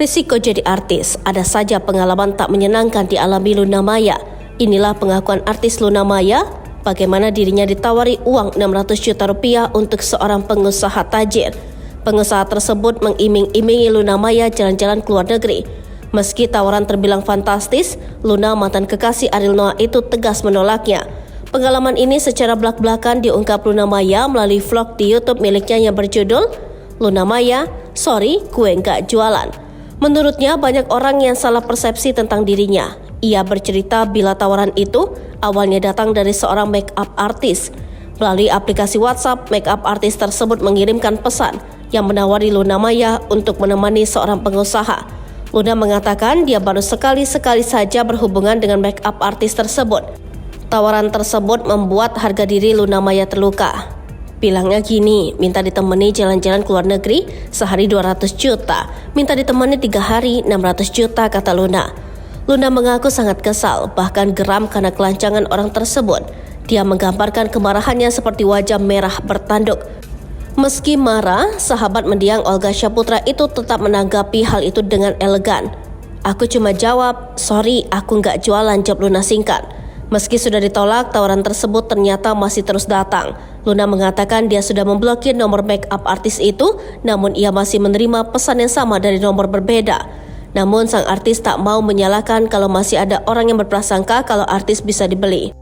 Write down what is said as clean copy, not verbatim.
Risiko jadi artis, ada saja pengalaman tak menyenangkan dialami Luna Maya. Inilah pengakuan artis Luna Maya, bagaimana dirinya ditawari uang 600 juta rupiah untuk seorang pengusaha tajir. Pengusaha tersebut mengiming-imingi Luna Maya jalan-jalan ke luar negeri. Meski tawaran terbilang fantastis, Luna, mantan kekasih Ariel Noah itu tegas menolaknya. Pengalaman ini secara belak-belakan diungkap Luna Maya melalui vlog di YouTube miliknya yang berjudul Luna Maya, Sorry Gue Nggak Jualan. Menurutnya banyak orang yang salah persepsi tentang dirinya. Ia bercerita bila tawaran itu awalnya datang dari seorang make-up artis. Melalui aplikasi WhatsApp, make-up artis tersebut mengirimkan pesan yang menawari Luna Maya untuk menemani seorang pengusaha. Luna mengatakan dia baru sekali saja berhubungan dengan make-up artis tersebut. Tawaran tersebut membuat harga diri Luna Maya terluka. Bilangnya gini, minta ditemani jalan-jalan ke luar negeri sehari 200 juta, minta ditemani 3 hari 600 juta, kata Luna. Luna mengaku sangat kesal, bahkan geram karena kelancangan orang tersebut. Dia menggambarkan kemarahannya seperti wajah merah bertanduk. Meski marah, sahabat mendiang Olga Syahputra itu tetap menanggapi hal itu dengan elegan. Aku cuma jawab, sorry aku nggak jualan, jawab Luna singkat. Meski sudah ditolak, tawaran tersebut ternyata masih terus datang. Luna mengatakan dia sudah memblokir nomor make-up artis itu, namun ia masih menerima pesan yang sama dari nomor berbeda. Namun sang artis tak mau menyalahkan kalau masih ada orang yang berprasangka kalau artis bisa dibeli.